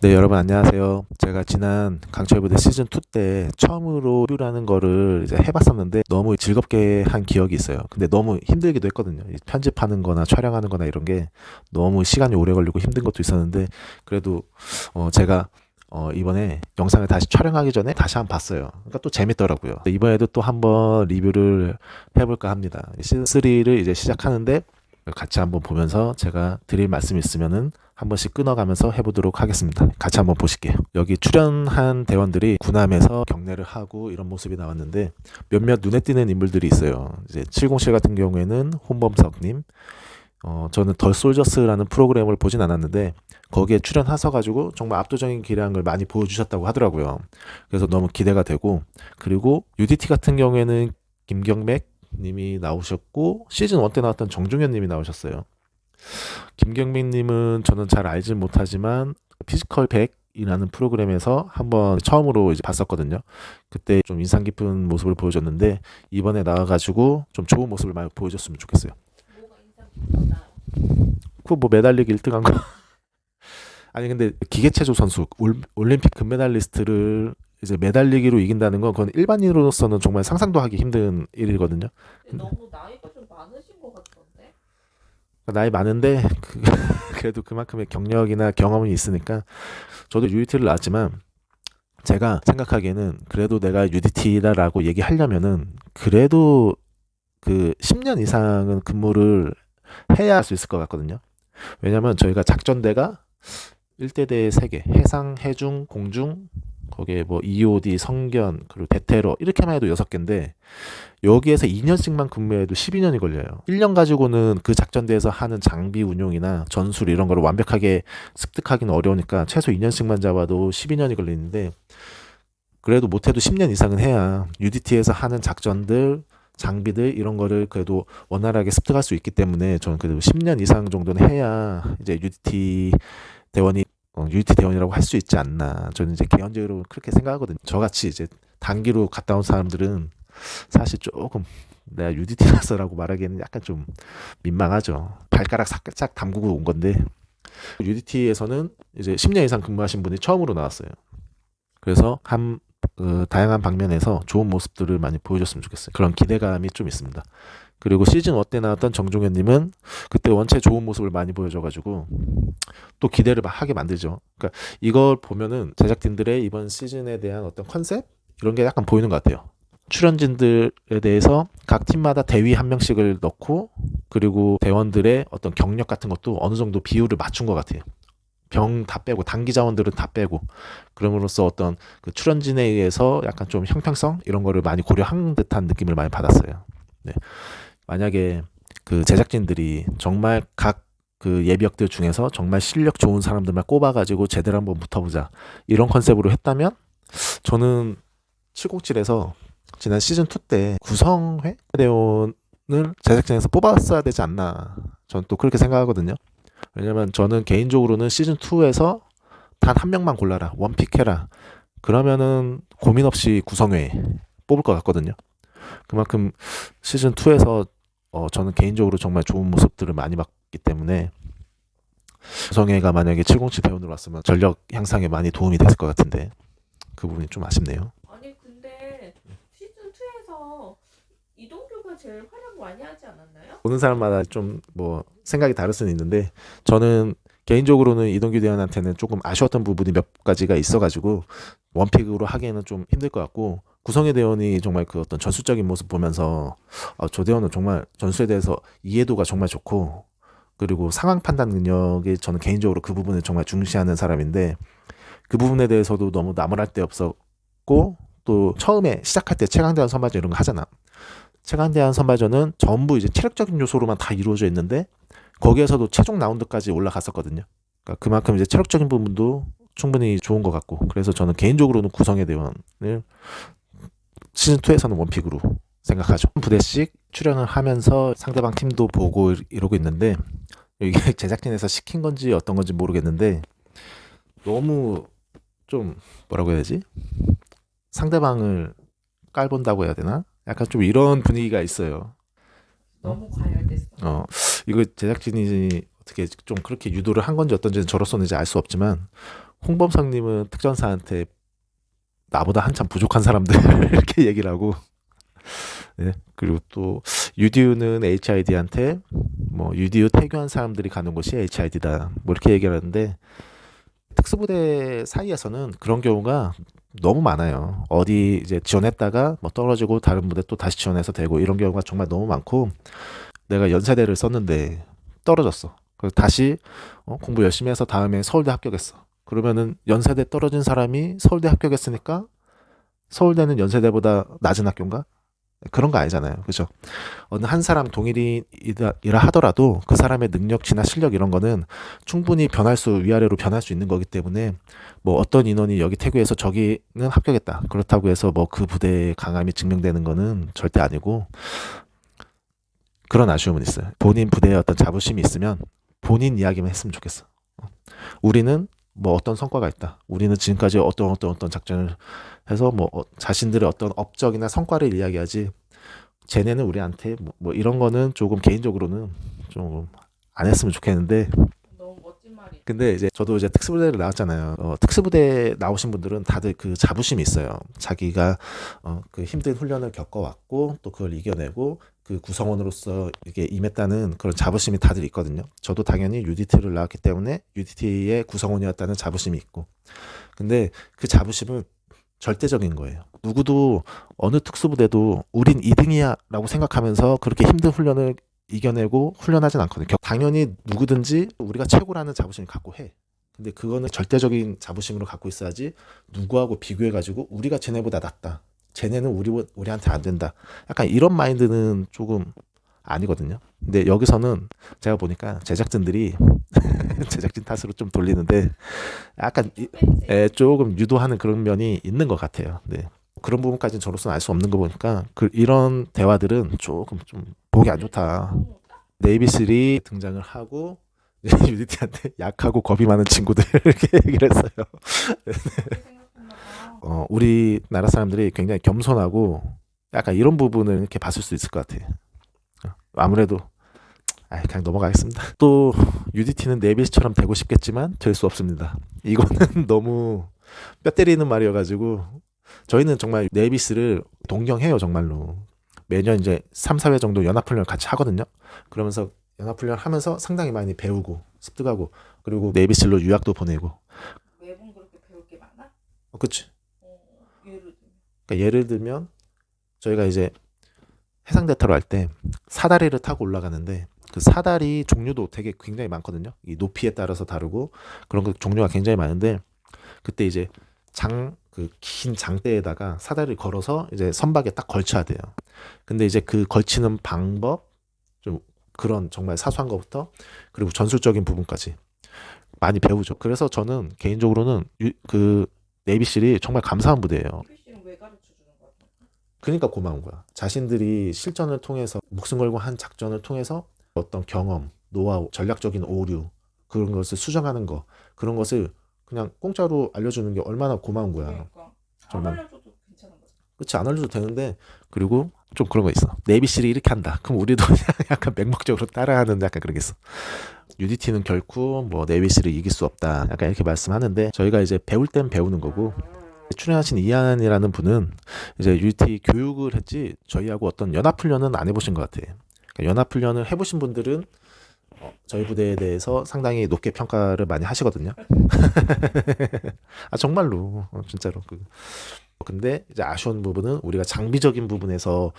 네, 여러분 안녕하세요. 제가 지난 강철부대 시즌 2 때 처음으로 리뷰라는 거를 이제 해봤었는데 너무 즐겁게 한 기억이 있어요. 근데 너무 힘들기도 했거든요. 이 편집하는 거나 촬영하는 거나 이런 게 너무 시간이 오래 걸리고 힘든 것도 있었는데 그래도 제가 이번에 영상을 다시 촬영하기 전에 다시 한번 봤어요. 그러니까 또 재밌더라고요. 이번에도 또 한번 리뷰를 해볼까 합니다. 시즌 3를 이제 시작하는데 같이 한번 보면서 제가 드릴 말씀 있으면은 한 번씩 끊어가면서 해보도록 하겠습니다. 같이 한번 보실게요. 여기 출연한 대원들이 군함에서 경례를 하고 이런 모습이 나왔는데 몇몇 눈에 띄는 인물들이 있어요. 이제 707 같은 경우에는 홍범석님, 저는 덜 솔저스라는 프로그램을 보진 않았는데 거기에 출연하셔가지고 정말 압도적인 기량을 많이 보여주셨다고 하더라고요. 그래서 너무 기대가 되고, 그리고 UDT 같은 경우에는 김경백 님이 나오셨고 시즌 1 때 나왔던 정중현 님이 나오셨어요. 김경민 님은 저는 잘 알진 못하지만 피지컬 100이라는 프로그램에서 한번 처음으로 이제 봤었거든요. 그때 좀 인상 깊은 모습을 보여줬는데 이번에 나와가지고 좀 좋은 모습을 많이 보여줬으면 좋겠어요. 뭐가 인상 깊었나요? 그 뭐 메달리기 1등한 거. 아니 근데 기계체조 선수 올림픽 금메달리스트를 이제 메달리기로 이긴다는 건 그건 일반인으로서는 정말 상상도 하기 힘든 일이거든요. 근데 너무 나이가 좀 많으신 것 같던데? 나이 많은데 그래도 그만큼의 경력이나 경험이 있으니까 저도 UDT를 나왔지만 제가 생각하기에는 그래도 내가 UDT다라고 얘기하려면은 그래도 그 10년 이상은 근무를 해야 할 수 있을 것 같거든요. 왜냐면 저희가 작전대가 1대대 3개, 해상, 해중, 공중, 거기에 뭐 EOD, 성견, 그리고 대테러 이렇게만 해도 6개인데 여기에서 2년씩만 근무해도 12년이 걸려요. 1년 가지고는 그 작전대에서 하는 장비 운용이나 전술 이런 거를 완벽하게 습득하기는 어려우니까 최소 2년씩만 잡아도 12년이 걸리는데 그래도 못해도 10년 이상은 해야 UDT에서 하는 작전들, 장비들 이런 거를 그래도 원활하게 습득할 수 있기 때문에 저는 그래도 10년 이상 정도는 해야 이제 대원이 UDT 대원이라고 할 수 있지 않나. 저는 이제 개인적으로 그렇게 생각하거든요. 저같이 이제 단기로 갔다 온 사람들은 사실 조금 내가 UDT라서라고 말하기에는 약간 좀 민망하죠. 발가락 살짝 담그고 온 건데 UDT에서는 이제 10년 이상 근무하신 분이 처음으로 나왔어요. 그래서 다양한 방면에서 좋은 모습들을 많이 보여줬으면 좋겠어요. 그런 기대감이 좀 있습니다. 그리고 시즌 1 때 나왔던 정종현님은 그때 원체 좋은 모습을 많이 보여줘가지고 또 기대를 하게 만들죠. 그러니까 이걸 보면은 제작진들의 이번 시즌에 대한 어떤 컨셉 이런 게 약간 보이는 것 같아요. 출연진들에 대해서 각 팀마다 대위 한 명씩을 넣고 그리고 대원들의 어떤 경력 같은 것도 어느 정도 비율을 맞춘 것 같아요. 병 다 빼고 단기 자원들은 다 빼고 그럼으로써 어떤 그 출연진에 의해서 약간 좀 형평성 이런 거를 많이 고려한 듯한 느낌을 많이 받았어요. 네. 만약에 그 제작진들이 정말 각 그 예비역들 중에서 정말 실력 좋은 사람들만 꼽아가지고 제대로 한번 붙어보자 이런 컨셉으로 했다면 저는 707에서 지난 시즌 2 때 구성회 대원을 제작진에서 뽑았어야 되지 않나 저는 또 그렇게 생각하거든요. 왜냐면 저는 개인적으로는 시즌 2에서 단 한 명만 골라라 원픽해라 그러면은 고민 없이 구성회 뽑을 것 같거든요. 그만큼 시즌 2에서 저는 개인적으로 정말 좋은 모습들을 많이 봤기 때문에 구성회가 만약에 707 대원으로 왔으면 전력 향상에 많이 도움이 됐을 것 같은데 그 부분이 좀 아쉽네요. 아니 근데 시즌 2에서 이동규가 제일 활약 많이 하지 않았나요? 보는 사람마다 좀 뭐 생각이 다를 수는 있는데 저는 개인적으로는 이동규 대원한테는 조금 아쉬웠던 부분이 몇 가지가 있어가지고 원픽으로 하기에는 좀 힘들 것 같고 구성의 대원이 정말 그 어떤 전술적인 모습 보면서 저 대원은 정말 전술에 대해서 이해도가 정말 좋고 그리고 상황 판단 능력이 저는 개인적으로 그 부분을 정말 중시하는 사람인데 그 부분에 대해서도 너무 나무랄 데 없었고 또 처음에 시작할 때 최강대원 선발전 이런 거 하잖아. 최강대한 선발전은 전부 이제 체력적인 요소로만 다 이루어져 있는데 거기에서도 최종 라운드까지 올라갔었거든요. 그러니까 그만큼 이제 체력적인 부분도 충분히 좋은 것 같고 그래서 저는 개인적으로는 구성의 대원을 시즌 2에서는 원픽으로 생각하죠. 한 부대씩 출연을 하면서 상대방 팀도 보고 이러고 있는데 이게 제작진에서 시킨 건지 어떤 건지 모르겠는데 너무 좀 뭐라고 해야 되지? 상대방을 깔본다고 해야 되나? 약간 좀 이런 분위기가 있어요. 너무 과열됐어. 이거 제작진이 어떻게 좀 그렇게 유도를 한 건지 어떤지는 저로서는 이제 알 수 없지만 홍범석님은 특전사한테 나보다 한참 부족한 사람들 이렇게 얘기를 하고 네. 그리고 또 유디우는 HID한테 뭐 유디우 태교한 사람들이 가는 곳이 HID다 뭐 이렇게 얘기를 하는데 특수부대 사이에서는 그런 경우가 너무 많아요. 어디 이제 지원했다가 뭐 떨어지고 다른 부대 또 다시 지원해서 되고 이런 경우가 정말 너무 많고 내가 연세대를 썼는데 떨어졌어. 그래서 다시 공부 열심히 해서 다음에 서울대 합격했어. 그러면은 연세대 떨어진 사람이 서울대 합격했으니까 서울대는 연세대보다 낮은 학교인가? 그런 거 아니잖아요. 그죠? 어느 한 사람 동일이라 하더라도 그 사람의 능력치나 실력 이런 거는 충분히 위아래로 변할 수 있는 거기 때문에 뭐 어떤 인원이 여기 태교해서 저기는 합격했다. 그렇다고 해서 뭐 그 부대의 강함이 증명되는 거는 절대 아니고 그런 아쉬움은 있어요. 본인 부대에 어떤 자부심이 있으면 본인 이야기만 했으면 좋겠어. 우리는 뭐 어떤 성과가 있다. 우리는 지금까지 어떤 작전을 해서 뭐 자신들의 어떤 업적이나 성과를 이야기하지. 쟤네는 우리한테 뭐 이런 거는 조금 개인적으로는 좀 안 했으면 좋겠는데. 너무 멋진 말이. 근데 이제 저도 이제 특수부대를 나왔잖아요. 특수부대 나오신 분들은 다들 그 자부심이 있어요. 자기가 그 힘든 훈련을 겪어왔고 또 그걸 이겨내고 그 구성원으로서 이게 임했다는 그런 자부심이 다들 있거든요. 저도 당연히 UDT를 나왔기 때문에 UDT의 구성원이었다는 자부심이 있고. 근데 그 자부심은 절대적인 거예요. 누구도 어느 특수부대도 우린 2등이야 라고 생각하면서 그렇게 힘든 훈련을 이겨내고 훈련하진 않거든요. 당연히 누구든지 우리가 최고라는 자부심을 갖고 해. 근데 그거는 절대적인 자부심으로 갖고 있어야지 누구하고 비교해가지고 우리가 쟤네보다 낫다. 쟤네는 우리한테 안 된다. 약간 이런 마인드는 조금 아니거든요. 근데 여기서는 제가 보니까 제작진들이 제작진 탓으로 좀 돌리는데 약간 조금 유도하는 그런 면이 있는 것 같아요. 네. 그런 부분까지는 저로서는 알 수 없는 거 보니까 이런 대화들은 조금 좀 보기 안 좋다. 네이비슬이 등장을 하고 유디티한테 약하고 겁이 많은 친구들 이렇게 얘기를 했어요. 우리나라 사람들이 굉장히 겸손하고 약간 이런 부분을 이렇게 봤을 수 있을 것 같아요. 아무래도 그냥 넘어가겠습니다. 또 UDT는 네이비스처럼 되고 싶겠지만 될 수 없습니다. 이거는 너무 뼈 때리는 말이어가지고 저희는 정말 네이비스를 동경해요. 정말로 매년 이제 3, 4회 정도 연합훈련을 같이 하거든요. 그러면서 연합훈련 하면서 상당히 많이 배우고 습득하고 그리고 네이비스로 유학도 보내고. 매번 그렇게 배울 게 많아? 그치. 예를 들면. 그러니까 예를 들면 저희가 이제 해상대타로 할 때 사다리를 타고 올라가는데 그 사다리 종류도 되게 굉장히 많거든요. 이 높이에 따라서 다르고 그런 거 종류가 굉장히 많은데 그때 이제 그 긴 장대에다가 사다리를 걸어서 이제 선박에 딱 걸쳐야 돼요. 근데 이제 그 걸치는 방법 좀 그런 정말 사소한 것부터 그리고 전술적인 부분까지 많이 배우죠. 그래서 저는 개인적으로는 그 네이비실이 정말 감사한 부대예요. PC는 왜 가르쳐 주는 거야? 그러니까 고마운 거야. 자신들이 실전을 통해서 목숨 걸고 한 작전을 통해서 어떤 경험, 노하우, 전략적인 오류 그런 것을 수정하는 거 그런 것을 그냥 공짜로 알려주는 게 얼마나 고마운 거야. 그러니까 안 정말. 알려줘도 괜찮은 거지. 그렇지 안 알려줘도 되는데 그리고 좀 그런 거 있어. 네이비실이 이렇게 한다. 그럼 우리도 그냥 약간 맹목적으로 따라하는 약간 그런 게 있어. UDT는 결코 뭐 네이비실을 이길 수 없다. 약간 이렇게 말씀하는데 저희가 이제 배울 땐 배우는 거고 출연하신 이한이라는 분은 이제 UDT 교육을 했지 저희하고 어떤 연합훈련은 안 해보신 것 같아요. 그러니까 연합훈련을 해보신 분들은 저희 부대에 대해서 상당히 높게 평가를 많이 하시거든요. 정말로 진짜로 근데 이제 아쉬운 부분은 우리가 장비적인 부분에서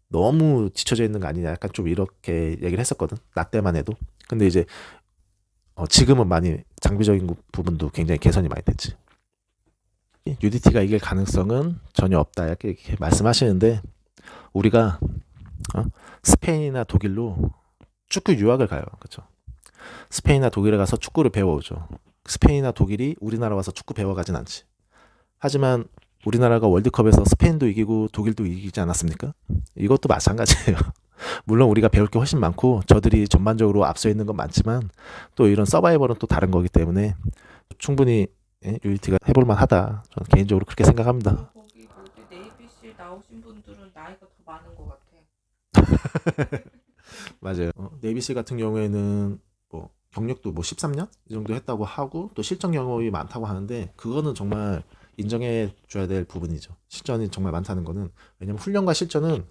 너무 지쳐져 있는 거 아니냐 약간 좀 이렇게 얘기를 했었거든. 나 때만 해도. 근데 이제 지금은 많이 장비적인 부분도 굉장히 개선이 많이 됐지. UDT가 이길 가능성은 전혀 없다 이렇게 말씀하시는데 우리가 스페인이나 독일로 축구 유학을 가요. 그렇죠? 스페인이나 독일에 가서 축구를 배워오죠. 스페인이나 독일이 우리나라 와서 축구 배워가진 않지. 하지만 우리나라가 월드컵에서 스페인도 이기고 독일도 이기지 않았습니까? 이것도 마찬가지예요. 물론 우리가 배울 게 훨씬 많고 저들이 전반적으로 앞서 있는 건 많지만 또 이런 서바이벌은 또 다른 거기 때문에 충분히 UDT가 해볼 만하다. 저는 개인적으로 그렇게 생각합니다. 거기 네이비실 나오신 분들은 나이가 더 많은 것 같아. 맞아요. 네이비실 같은 경우에는 뭐 경력도 뭐 13년 이 정도 했다고 하고 또 실전 경험이 많다고 하는데 그거는 정말 인정해 줘야 될 부분이죠. 실전이 정말 많다는 거는 왜냐면 훈련과 실전은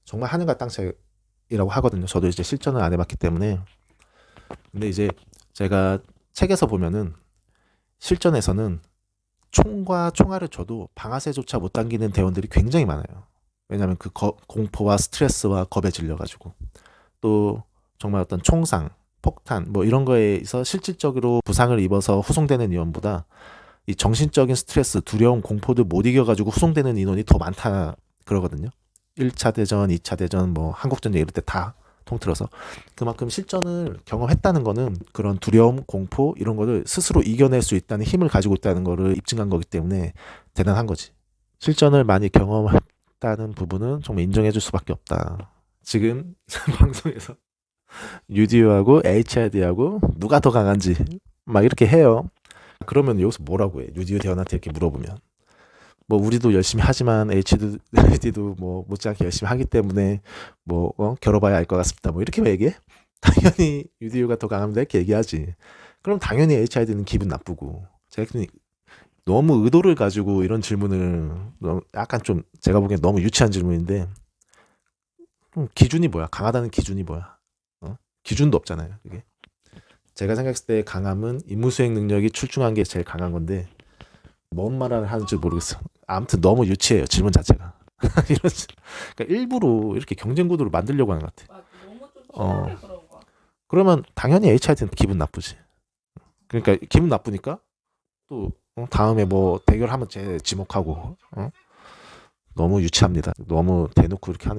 정말 하늘과 땅 차이라고 하거든요. 저도 이제 실전을 안 해봤기 때문에. 근데 이제 제가 책에서 보면은 실전에서는 총과 총알을 줘도 방아쇠조차 못 당기는 대원들이 굉장히 많아요. 왜냐하면 그 공포와 스트레스와 겁에 질려가지고 또 정말 어떤 총상, 폭탄 뭐 이런 거에서 실질적으로 부상을 입어서 후송되는 인원보다 이 정신적인 스트레스, 두려움, 공포도 못 이겨가지고 후송되는 인원이 더 많다 그러거든요. 1차 대전, 2차 대전, 뭐 한국전쟁 이럴 때 다 통틀어서 그만큼 실전을 경험했다는 거는 그런 두려움, 공포 이런 거를 스스로 이겨낼 수 있다는 힘을 가지고 있다는 거를 입증한 거기 때문에 대단한 거지. 실전을 많이 경험했다는 부분은 정말 인정해 줄 수밖에 없다. 지금 방송에서 UDO하고 HID하고 누가 더 강한지 막 이렇게 해요. 그러면 여기서 뭐라고 해? UDO 대원한테 이렇게 물어보면 뭐 우리도 열심히 하지만 HID도 뭐 못지않게 열심히 하기 때문에 뭐 겨뤄봐야 알 것 같습니다. 뭐 이렇게 얘기해? 당연히 UDO가 더 강합니다 이렇게 얘기하지. 그럼 당연히 HID는 기분 나쁘고 제가 너무 의도를 가지고 이런 질문을 약간 좀 제가 보기엔 너무 유치한 질문인데 기준이 뭐야? 강하다는 기준이 뭐야? 기준도 없잖아요. 그게 제가 생각했을 때 강함은 임무 수행 능력이 출중한 게 제일 강한 건데 뭔 말을 하는지 모르겠어. 아무튼 너무 유치해요 질문 자체가. 이런 그러니까 일부러 이렇게 경쟁 구도를 만들려고 하는 것 같아. 맞아. 너무 좀 어 티나게 그런 거야. 그러면 당연히 HID는 기분 나쁘지. 그러니까 기분 나쁘니까 또 다음에 뭐 대결하면 제 지목하고 너무 유치합니다. 너무 대놓고 이렇게 하는